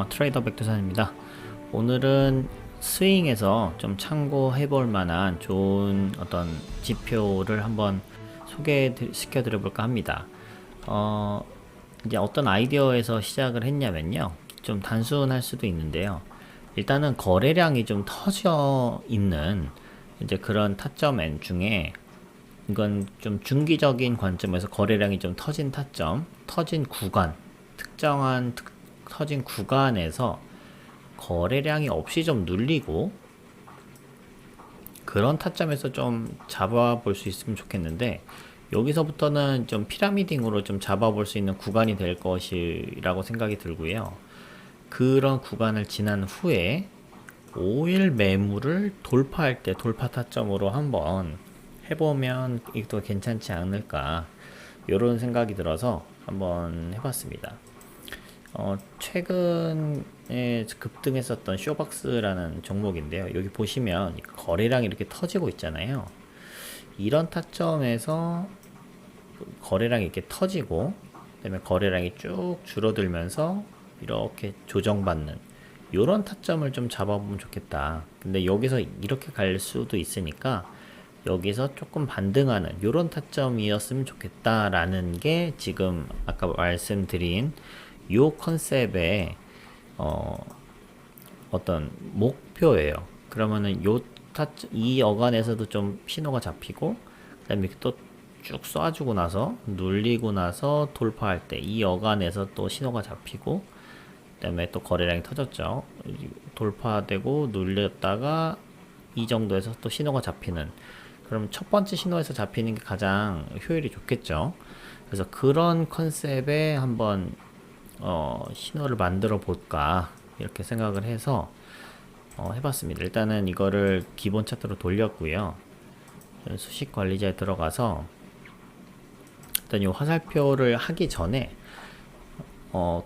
트레이더 백두산입니다. 오늘은 스윙에서 좀 참고해 볼 만한 좋은 어떤 지표를 한번 소개시켜 드려 볼까 합니다. 이제 어떤 아이디어에서 시작을 했냐면요. 좀 단순할 수도 있는데요. 일단은 거래량이 좀 터져 있는 이제 그런 타점 N 중에 이건 좀 중기적인 관점에서 거래량이 좀 터진 타점, 터진 구간, 터진 구간에서 거래량이 없이 좀 눌리고 그런 타점에서 좀 잡아볼 수 있으면 좋겠는데, 여기서부터는 좀 피라미딩으로 좀 잡아볼 수 있는 구간이 될 것이라고 생각이 들고요. 그런 구간을 지난 후에 5일 매물을 돌파할 때 돌파 타점으로 한번 해보면 이것도 괜찮지 않을까, 이런 생각이 들어서 한번 해봤습니다. 최근에 급등했었던 쇼박스라는 종목인데요. 여기 보시면 거래량이 이렇게 터지고 있잖아요. 이런 타점에서 거래량이 이렇게 터지고, 그다음에 거래량이 쭉 줄어들면서 이렇게 조정받는 이런 타점을 좀 잡아보면 좋겠다. 근데 여기서 이렇게 갈 수도 있으니까 여기서 조금 반등하는 이런 타점이었으면 좋겠다라는 게 지금 아까 말씀드린 요 컨셉의 어떤 목표예요. 그러면은 이 어간에서도 좀 신호가 잡히고, 그다음에 또 쭉 쏴주고 나서 눌리고 나서 돌파할 때 이 어간에서 또 신호가 잡히고, 그다음에 또 거래량이 터졌죠. 돌파되고 눌렸다가 이 정도에서 또 신호가 잡히는, 그럼 첫 번째 신호에서 잡히는 게 가장 효율이 좋겠죠. 그래서 그런 컨셉에 한번 신호를 만들어 볼까, 이렇게 생각을 해서 해봤습니다. 일단은 이거를 기본 차트로 돌렸고요. 수식 관리자에 들어가서 일단 이 화살표를 하기 전에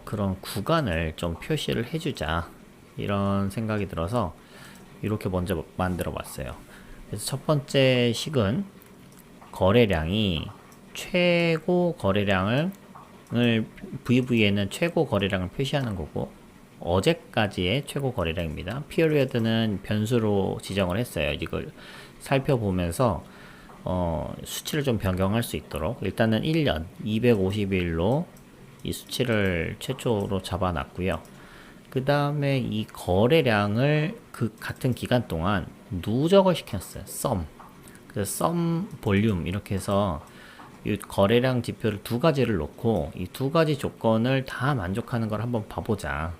그런 구간을 좀 표시를 해주자, 이런 생각이 들어서 이렇게 먼저 만들어 봤어요. 그래서 첫 번째 식은 거래량이 최고 거래량을 VV에는 최고 거래량을 표시하는 거고, 어제까지의 최고 거래량입니다. 피어리어드는 변수로 지정을 했어요. 이걸 살펴보면서 수치를 좀 변경할 수 있도록 일단은 1년 250일로 이 수치를 최초로 잡아놨고요. 그 다음에 이 거래량을 그 같은 기간 동안 누적을 시켰어요. 그래서 썸 볼륨 이렇게 해서 이 거래량 지표를 두 가지를 놓고 이 두 가지 조건을 다 만족하는 걸 한번 봐보자,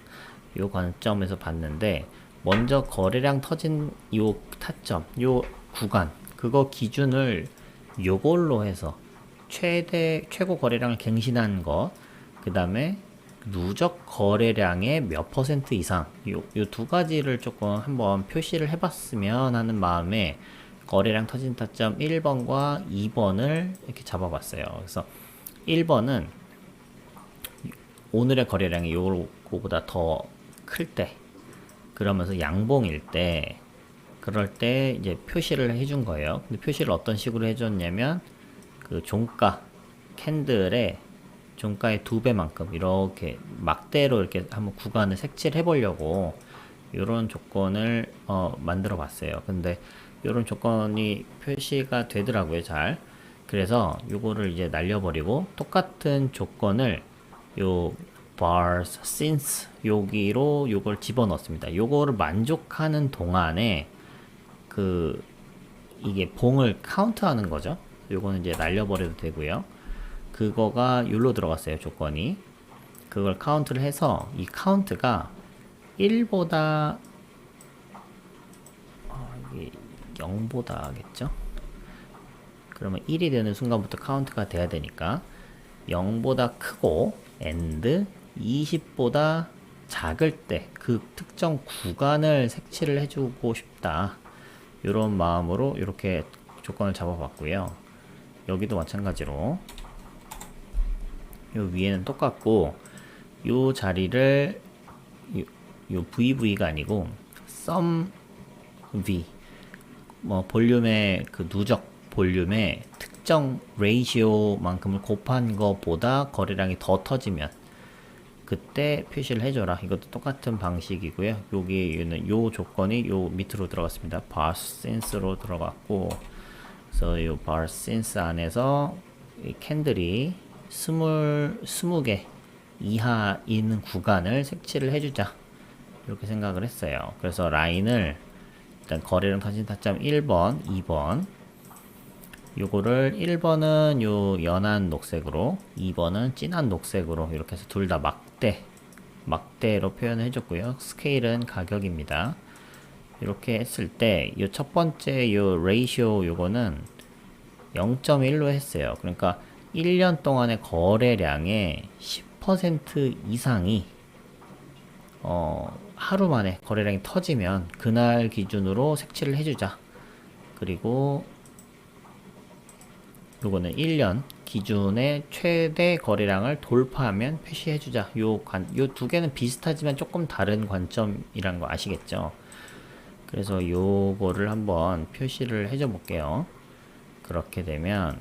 이 관점에서 봤는데, 먼저 거래량 터진 요 타점, 요 구간, 그거 기준을 요걸로 해서 최고 거래량을 갱신한 것, 그 다음에 누적 거래량의 몇 퍼센트 이상, 요 두 가지를 조금 한번 표시를 해봤으면 하는 마음에 거래량 터진 타점 1번과 2번을 이렇게 잡아봤어요. 그래서 1번은 오늘의 거래량이 요거보다 더 클 때, 그러면서 양봉일 때, 그럴 때 이제 표시를 해준 거예요. 근데 표시를 어떤 식으로 해줬냐면, 그 종가 캔들의 종가의 2배만큼 이렇게 막대로 이렇게 한번 구간을 색칠을 해보려고 이런 조건을 만들어 봤어요. 근데 이런 조건이 표시가 되더라고요, 잘. 그래서 요거를 이제 날려버리고 똑같은 조건을 요 bars since 여기로 요걸 집어넣습니다. 요거를 만족하는 동안에 이게 봉을 카운트하는 거죠. 요거는 이제 날려버려도 되고요. 그거가 율로 들어갔어요, 조건이. 그걸 카운트를 해서 이 카운트가 1보다 0보다 하겠죠. 그러면 1이 되는 순간부터 카운트가 돼야 되니까 0보다 크고 and 20보다 작을 때 그 특정 구간을 색칠을 해주고 싶다, 이런 마음으로 이렇게 조건을 잡아봤고요. 여기도 마찬가지로 요 위에는 똑같고, 요 자리를 요 VV가 아니고 sum V, 볼륨의 그 누적 볼륨의 특정 레이시오만큼을 곱한 것보다 거래량이 더 터지면 그때 표시를 해줘라. 이것도 똑같은 방식이고요. 여기는 요 조건이 요 밑으로 들어갔습니다. bar since로 들어갔고, 그래서 요 bar since 안에서 이 캔들이 20개 이하 있는 구간을 색칠을 해주자. 이렇게 생각을 했어요. 그래서 라인을 일단 거래량 터진 타점 1번, 2번, 요거를 1번은 요 연한 녹색으로, 2번은 진한 녹색으로 이렇게 해서 둘 다 막대로 표현을 해줬고요. 스케일은 가격입니다. 이렇게 했을 때 요 첫 번째 요 레이쇼 요거는 0.1로 했어요. 그러니까 1년 동안의 거래량의 10% 이상이 하루 만에 거래량이 터지면 그날 기준으로 색칠을 해주자. 그리고 요거는 1년 기준의 최대 거래량을 돌파하면 표시해주자. 요 두 개는 비슷하지만 조금 다른 관점이란 거 아시겠죠? 그래서 요거를 한번 표시를 해줘 볼게요. 그렇게 되면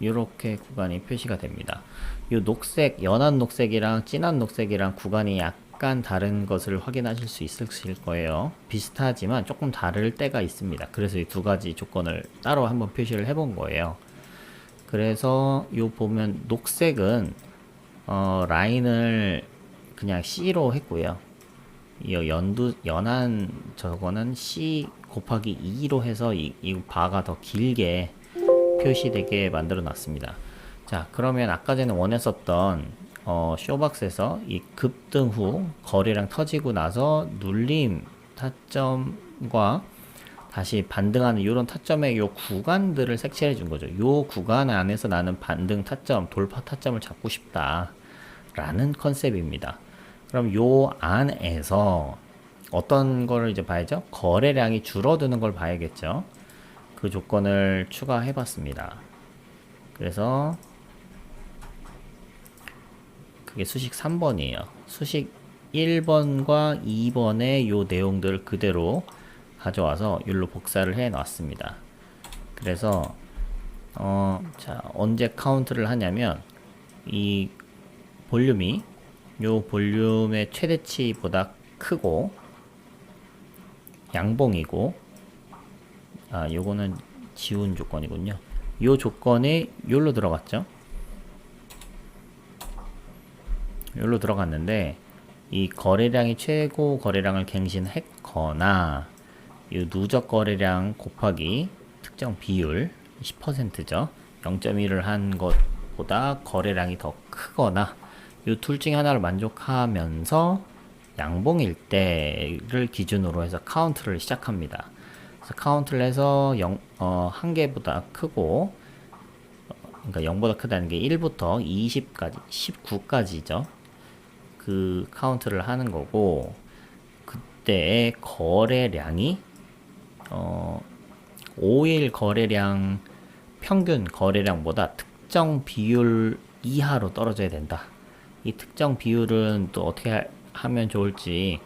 이렇게 구간이 표시가 됩니다. 요 녹색, 연한 녹색이랑 진한 녹색이랑 구간이 약간 다른 것을 확인하실 수 있으실 거예요. 비슷하지만 조금 다를 때가 있습니다. 그래서 이 두 가지 조건을 따로 한번 표시를 해본 거예요. 그래서 요 보면 녹색은 라인을 그냥 C로 했고요. 이 연한 저거는 C 곱하기 2로 해서 이 바가 더 길게 표시되게 만들어 놨습니다. 자, 그러면 아까 전에 원했었던 쇼박스에서 이 급등 후 거래량 터지고 나서 눌림 타점과 다시 반등하는 이런 타점의 요 구간들을 색칠해 준 거죠. 요 구간 안에서 나는 반등 타점, 돌파 타점을 잡고 싶다 라는 컨셉입니다. 그럼 요 안에서 어떤 거를 이제 봐야죠? 거래량이 줄어드는 걸 봐야겠죠. 그 조건을 추가해 봤습니다. 그래서 그게 수식 3번이에요. 수식 1번과 2번의 요 내용들 그대로 가져와서 여기로 복사를 해 놨습니다. 그래서 자, 언제 카운트를 하냐면 이 볼륨이 요 볼륨의 최대치보다 크고 양봉이고, 요거는 지운 조건이군요. 요 조건이 요로 들어갔죠. 요로 들어갔는데 이 거래량이 최고 거래량을 갱신했거나 이 누적 거래량 곱하기 특정 비율 10%죠. 0.1을 한 것보다 거래량이 더 크거나 이 둘 중에 하나를 만족하면서 양봉일 때를 기준으로 해서 카운트를 시작합니다. 그래서 카운트를 해서 1개보다 크고, 그러니까 0보다 크다는 게 1부터 20까지, 19까지죠. 그 카운트를 하는 거고, 그때의 거래량이 5일 거래량 평균 거래량보다 특정 비율 이하로 떨어져야 된다. 이 특정 비율은 또 어떻게 하면 좋을지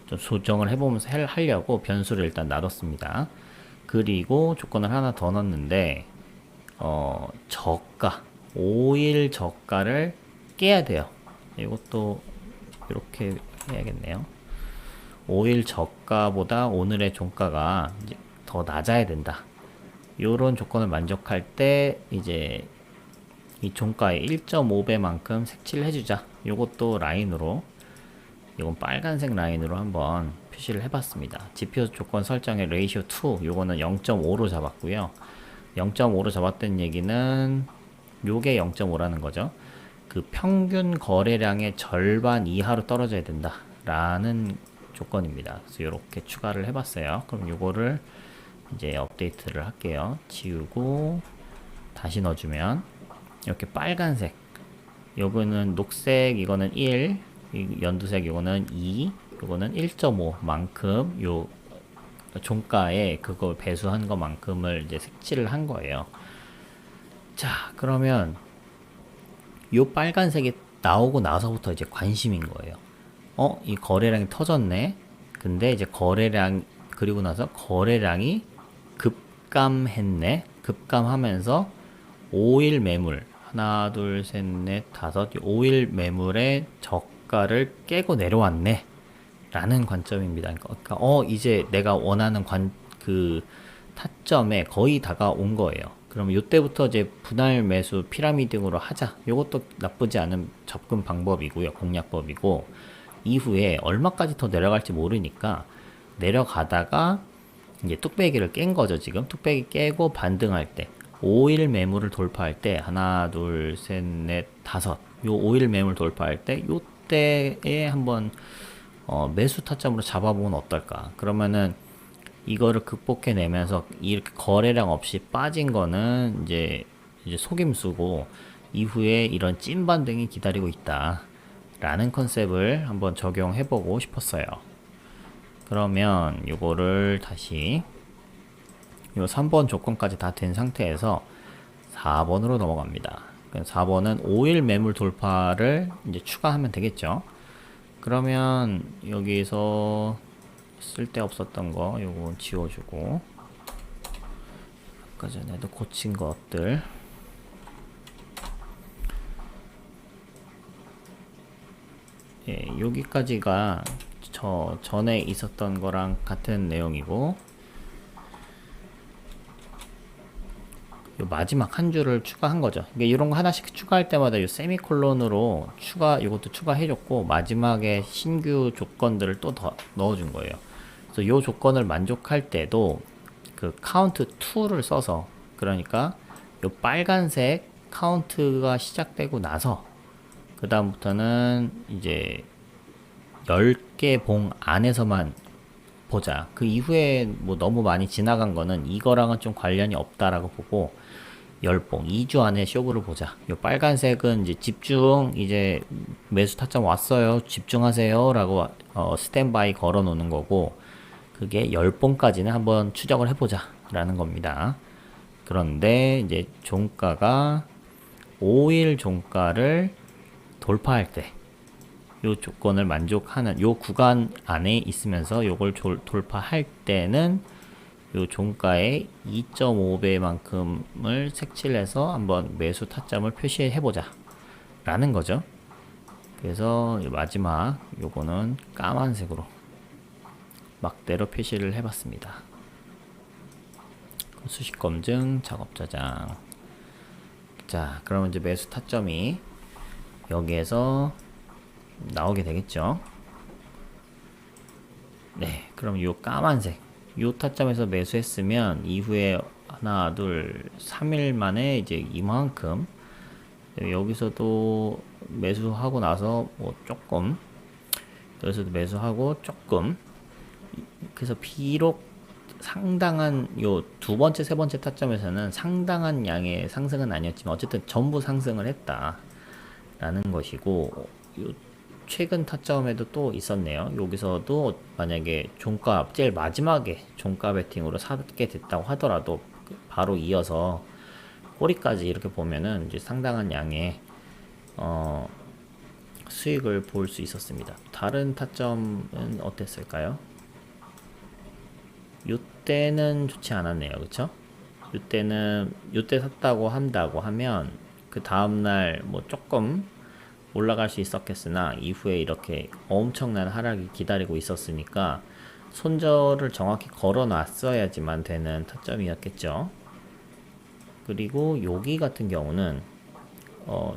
좀 조정을 해보면서 하려고 변수를 일단 놔뒀습니다. 그리고 조건을 하나 더 넣었는데 저가 5일 저가를 깨야 돼요. 이것도 이렇게 해야겠네요. 5일 저가보다 오늘의 종가가 이제 더 낮아야 된다. 이런 조건을 만족할 때 이제 이 종가의 1.5배만큼 색칠을 해주자. 이것도 라인으로, 이건 빨간색 라인으로 한번 표시를 해봤습니다. 지표 조건 설정의 레이쇼 2, 요거는 0.5로 잡았고요. 0.5로 잡았던 얘기는 요게 0.5라는 거죠. 그 평균 거래량의 절반 이하로 떨어져야 된다 라는 조건입니다. 그래서 이렇게 추가를 해봤어요. 그럼 요거를 이제 업데이트를 할게요. 지우고 다시 넣어주면 이렇게 빨간색, 요거는 녹색, 이거는 1, 연두색, 이거는 2, 요거는 1.5만큼 요 종가에 그걸 배수한 것만큼을 이제 색칠을 한 거예요. 자, 그러면 요 빨간색이 나오고 나서부터 이제 관심인 거예요. 이 거래량이 터졌네. 근데 이제 그리고 나서 거래량이 급감했네. 급감하면서 5일 매물, 하나, 둘, 셋, 넷, 다섯, 5일 매물의 저가를 깨고 내려왔네. 라는 관점입니다. 그러니까, 이제 내가 원하는 그 타점에 거의 다가온 거예요. 그럼 이때부터 이제 분할 매수 피라미드로 하자. 이것도 나쁘지 않은 접근 방법이고요. 공략법이고, 이후에 얼마까지 더 내려갈지 모르니까 내려가다가 이제 뚝배기를 깬 거죠. 지금 뚝배기 깨고 반등할 때 5일 매물을 돌파할 때 하나, 둘, 셋, 넷, 다섯, 요 5일 매물 돌파할 때 요때에 한번 매수 타점으로 잡아보면 어떨까? 그러면은 이거를 극복해내면서 이렇게 거래량 없이 빠진 거는 이제 속임수고, 이후에 이런 찐 반등이 기다리고 있다 라는 컨셉을 한번 적용해보고 싶었어요. 그러면 요거를 다시 요 3번 조건까지 다 된 상태에서 4번으로 넘어갑니다. 4번은 5일 매물 돌파를 이제 추가하면 되겠죠. 그러면 여기서 쓸데없었던 거 요거 지워주고, 아까 전에도 고친 것들 여기까지가 저 전에 있었던 거랑 같은 내용이고, 요 마지막 한 줄을 추가한 거죠. 그러니까 이런 거 하나씩 추가할 때마다 요 세미콜론으로 이것도 추가해줬고, 마지막에 신규 조건들을 또 더 넣어준 거예요. 그래서 요 조건을 만족할 때도 그 카운트 2를 써서, 그러니까 요 빨간색 카운트가 시작되고 나서 그 다음부터는 이제 10개 봉 안에서만 보자. 그 이후에 뭐 너무 많이 지나간 거는 이거랑은 좀 관련이 없다라고 보고 10봉 2주 안에 쇼부를 보자. 요 빨간색은 이제 집중, 이제 매수 타점 왔어요, 집중하세요 라고 스탠바이 걸어 놓는 거고, 그게 10봉까지는 한번 추적을 해보자 라는 겁니다. 그런데 이제 종가가 5일 종가를 돌파할 때 요 조건을 만족하는 요 구간 안에 있으면서 요걸 돌파할 때는 요 종가의 2.5배만큼을 색칠을 해서 한번 매수 타점을 표시해 보자 라는 거죠. 그래서 마지막 요거는 까만색으로 막대로 표시를 해 봤습니다. 수식 검증, 작업 저장. 자, 그러면 이제 매수 타점이 여기에서 나오게 되겠죠. 네, 그럼 요 까만색 요 타점에서 매수했으면 이후에 하나, 둘, 3일 만에 이제 이만큼, 여기서도 매수하고 나서 뭐 조금, 여기서도 매수하고 조금, 그래서 비록 상당한 요 두 번째, 세 번째 타점에서는 상당한 양의 상승은 아니었지만 어쨌든 전부 상승을 했다라는 것이고, 요 최근 타점에도 또 있었네요. 여기서도 만약에 종가 제일 마지막에 종가 베팅으로 사게 됐다고 하더라도 바로 이어서 꼬리까지 이렇게 보면은 이제 상당한 양의 수익을 볼 수 있었습니다. 다른 타점은 어땠을까요? 요때는 좋지 않았네요. 그쵸? 요때 샀다고 한다고 하면 그 다음날 뭐 조금 올라갈 수 있었겠으나 이후에 이렇게 엄청난 하락이 기다리고 있었으니까 손절을 정확히 걸어 놨어야지만 되는 타점이었겠죠. 그리고 여기 같은 경우는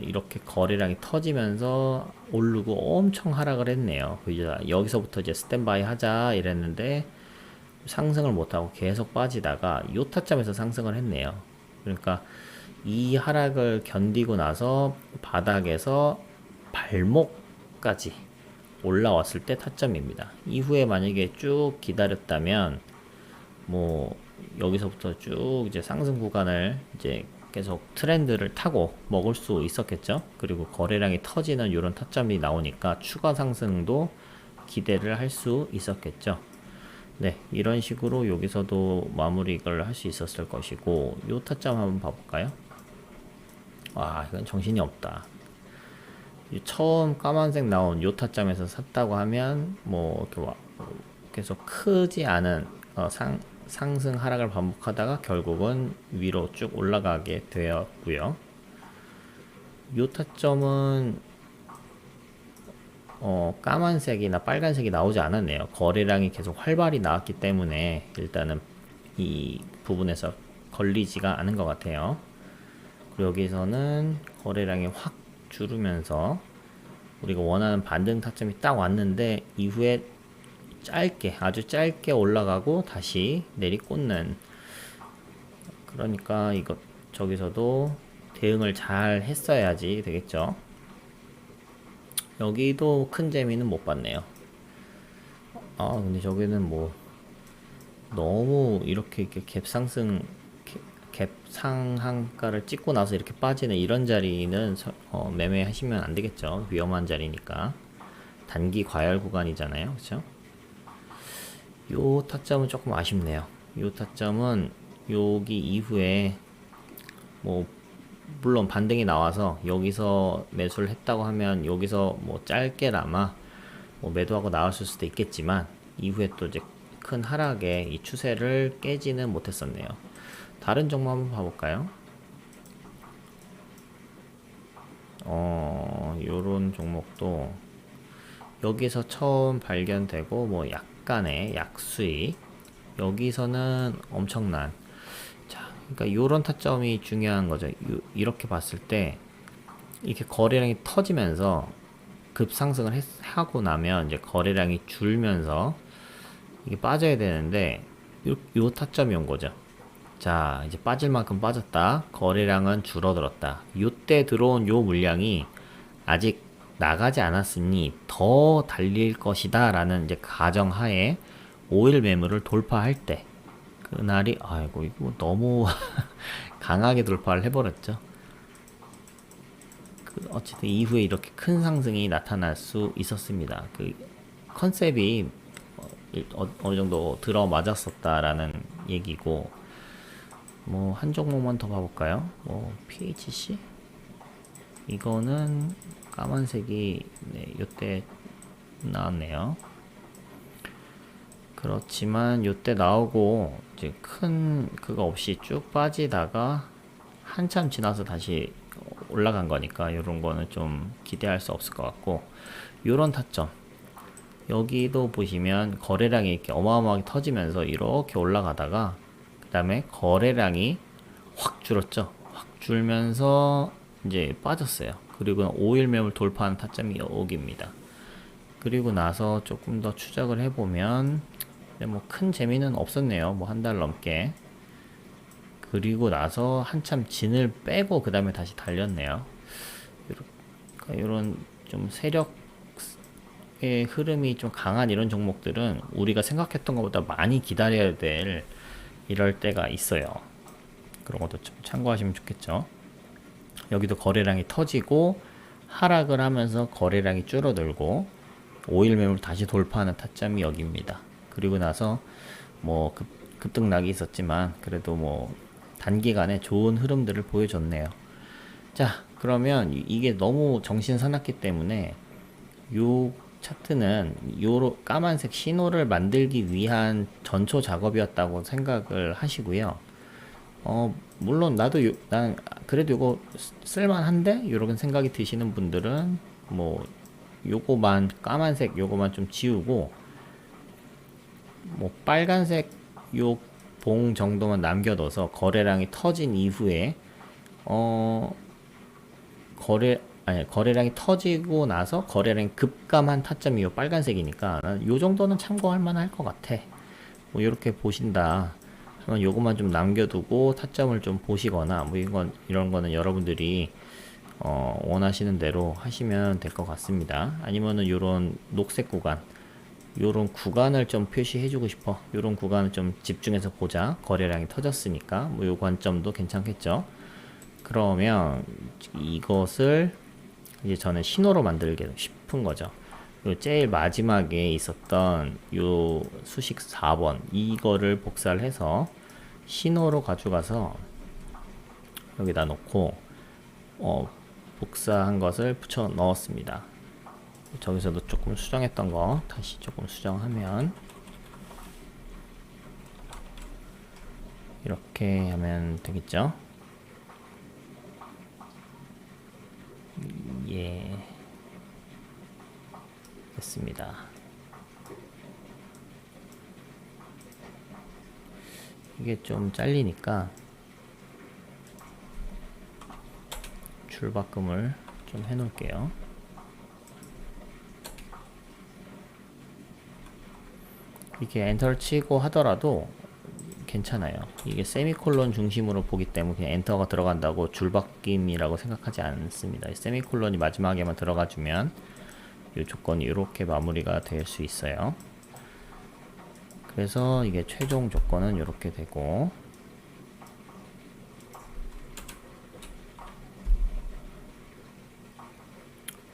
이렇게 거래량이 터지면서 오르고 엄청 하락을 했네요. 여기서부터 이제 스탠바이 하자 이랬는데 상승을 못하고 계속 빠지다가 요 타점에서 상승을 했네요. 그러니까 이 하락을 견디고 나서 바닥에서 발목까지 올라왔을 때 타점입니다. 이후에 만약에 쭉 기다렸다면 뭐 여기서부터 쭉 이제 상승 구간을 이제 계속 트렌드를 타고 먹을 수 있었겠죠. 그리고 거래량이 터지는 이런 타점이 나오니까 추가 상승도 기대를 할 수 있었겠죠. 네, 이런 식으로 여기서도 마무리를 할 수 있었을 것이고, 요 타점 한번 봐볼까요? 와, 이건 정신이 없다. 처음 까만색 나온 요 타점에서 샀다고 하면 뭐 이렇게 계속 크지 않은 상승 하락을 반복하다가 결국은 위로 쭉 올라가게 되었고요. 요 타점은 까만색이나 빨간색이 나오지 않았네요. 거래량이 계속 활발히 나왔기 때문에 일단은 이 부분에서 걸리지가 않은 것 같아요. 그리고 여기서는 거래량이 확 줄으면서 우리가 원하는 반등 타점이 딱 왔는데 이후에 짧게, 아주 짧게 올라가고 다시 내리꽂는, 그러니까 이거 저기서도 대응을 잘 했어야지 되겠죠. 여기도 큰 재미는 못 봤네요. 근데 저기는 뭐 너무 이렇게 갭상승, 갭 상한가를 찍고 나서 이렇게 빠지는 이런 자리는 매매하시면 안 되겠죠. 위험한 자리니까. 단기 과열 구간이잖아요. 그렇죠? 요 타점은 조금 아쉽네요. 요 타점은 여기 이후에 뭐 물론 반등이 나와서 여기서 매수를 했다고 하면 여기서 뭐 짧게나마 뭐 매도하고 나왔을 수도 있겠지만 이후에 또 이제 큰 하락에 이 추세를 깨지는 못했었네요. 다른 종목 한번 봐볼까요? 요런 종목도 여기서 처음 발견되고 뭐 약간의 약수익, 여기서는 엄청난, 자, 그러니까 요런 타점이 중요한 거죠. 이렇게 봤을 때 이렇게 거래량이 터지면서 급상승을 하고 나면 이제 거래량이 줄면서 이게 빠져야 되는데 요 타점이 온 거죠. 자, 이제 빠질 만큼 빠졌다. 거래량은 줄어들었다. 요때 들어온 요 물량이 아직 나가지 않았으니 더 달릴 것이다 라는 이제 가정하에 5일 매물을 돌파할 때 그날이, 아이고 이거 뭐 너무 강하게 돌파를 해버렸죠. 어쨌든 이후에 이렇게 큰 상승이 나타날 수 있었습니다. 그 컨셉이 어느 정도 들어맞았었다라는 얘기고, 뭐 한 종목만 더 봐볼까요? 뭐 PHC, 이거는 까만색이 요때 나왔네요. 그렇지만 요때 나오고 이제 큰 그거 없이 쭉 빠지다가 한참 지나서 다시 올라간 거니까 요런 거는 좀 기대할 수 없을 것 같고, 요런 타점 여기도 보시면 거래량이 이렇게 어마어마하게 터지면서 이렇게 올라가다가 그 다음에 거래량이 확 줄었죠. 확 줄면서 이제 빠졌어요. 그리고 5일 매물 돌파한 타점이 여기입니다. 그리고 나서 조금 더 추적을 해보면 뭐 큰 재미는 없었네요. 뭐 한 달 넘게. 그리고 나서 한참 진을 빼고 그 다음에 다시 달렸네요. 이런 좀 세력의 흐름이 좀 강한 이런 종목들은 우리가 생각했던 것보다 많이 기다려야 될 이럴 때가 있어요. 그런 것도 좀 참고하시면 좋겠죠. 여기도 거래량이 터지고 하락을 하면서 거래량이 줄어들고 5일 매물 다시 돌파하는 타점이 여기입니다. 그리고 나서 뭐 급등락이 있었지만 그래도 뭐 단기간에 좋은 흐름들을 보여줬네요. 자, 그러면 이게 너무 정신 사납기 때문에 요 차트는 요 까만색 신호를 만들기 위한 전초 작업이었다고 생각을 하시고요. 물론 난 그래도 이거 쓸만한데? 이런 생각이 드시는 분들은 뭐 요거만, 까만색 요거만 좀 지우고 뭐 빨간색 요 봉 정도만 남겨둬서 거래량이 터진 이후에 거래량이 터지고 나서 거래량이 급감한 타점이 요 빨간색이니까 요 정도는 참고할 만할 것 같아. 뭐 이렇게 보신다 하면 요것만 좀 남겨두고 타점을 좀 보시거나 뭐 이런 거는 여러분들이 원하시는 대로 하시면 될 것 같습니다. 아니면은 요런 녹색 구간, 요런 구간을 좀 표시해주고 싶어. 요런 구간을 좀 집중해서 보자. 거래량이 터졌으니까 뭐 요 관점도 괜찮겠죠. 그러면 이것을 이제 저는 신호로 만들게 싶은 거죠. 요 제일 마지막에 있었던 요 수식 4번 이거를 복사를 해서 신호로 가져가서 여기다 놓고 복사한 것을 붙여 넣었습니다. 저기서도 조금 수정했던 거 다시 조금 수정하면 이렇게 하면 되겠죠. 됐습니다. 이게 좀 잘리니까 줄바꿈을 좀 해놓을게요. 이게 엔터를 치고 하더라도 괜찮아요. 이게 세미콜론 중심으로 보기 때문에 그냥 엔터가 들어간다고 줄바뀜이라고 생각하지 않습니다. 세미콜론이 마지막에만 들어가주면 이 조건이 이렇게 마무리가 될 수 있어요. 그래서 이게 최종 조건은 이렇게 되고,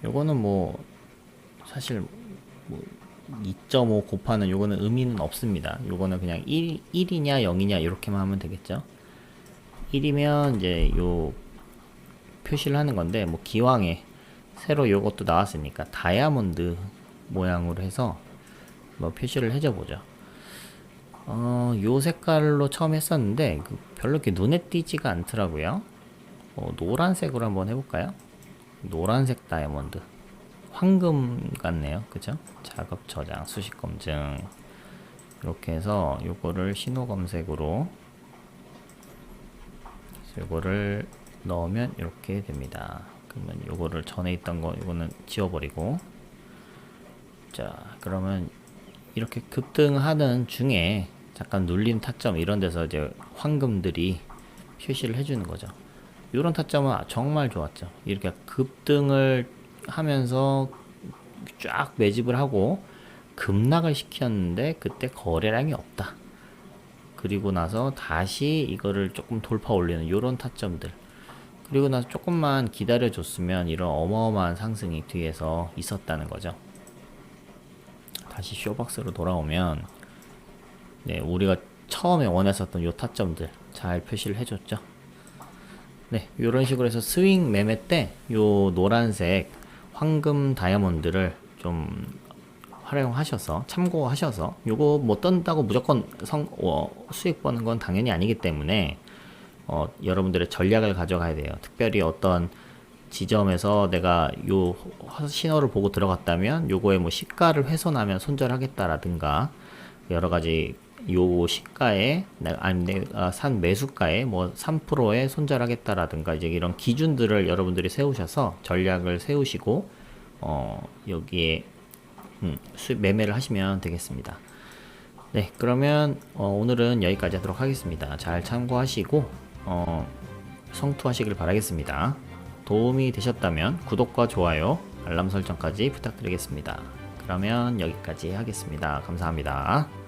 요거는 뭐 사실 뭐 2.5 곱하는 요거는 의미는 없습니다. 요거는 그냥 1이냐 0이냐 이렇게만 하면 되겠죠. 1이면 이제 요 표시를 하는 건데, 뭐 기왕에 새로 요것도 나왔으니까 다이아몬드 모양으로 해서 뭐 표시를 해줘 보죠. 요 색깔로 처음 했었는데 별로 이렇게 눈에 띄지가 않더라고요. 노란색으로 한번 해볼까요? 노란색 다이아몬드, 황금 같네요. 그죠? 작업 저장, 수식 검증, 이렇게 해서 요거를 신호 검색으로 요거를 넣으면 이렇게 됩니다. 그러면 요거를 전에 있던 거 요거는 지워버리고, 자 그러면 이렇게 급등하는 중에 잠깐 눌림 타점 이런 데서 이제 황금들이 표시를 해주는 거죠. 이런 타점은 정말 좋았죠. 이렇게 급등을 하면서 쫙 매집을 하고 급락을 시켰는데 그때 거래량이 없다. 그리고 나서 다시 이거를 조금 돌파 올리는 이런 타점들, 그리고 나서 조금만 기다려 줬으면 이런 어마어마한 상승이 뒤에서 있었다는 거죠. 다시 쇼박스로 돌아오면 네, 우리가 처음에 원했었던 요 타점들 잘 표시를 해줬죠. 네, 이런 식으로 해서 스윙 매매 때 요 노란색 황금 다이아몬드를 좀 활용하셔서 참고하셔서, 요거 뭐 뜬다고 무조건 수익 버는 건 당연히 아니기 때문에 여러분들의 전략을 가져가야 돼요. 특별히 어떤 지점에서 내가 요 신호를 보고 들어갔다면 요거에 뭐 시가를 훼손하면 손절하겠다라든가, 여러 가지 요 시가에 내가 산 매수가에 뭐 3%에 손절하겠다라든가, 이제 이런 기준들을 여러분들이 세우셔서 전략을 세우시고 여기에 매매를 하시면 되겠습니다. 네, 그러면 오늘은 여기까지 하도록 하겠습니다. 잘 참고하시고 성투하시길 바라겠습니다. 도움이 되셨다면 구독과 좋아요, 알람 설정까지 부탁드리겠습니다. 그러면 여기까지 하겠습니다. 감사합니다.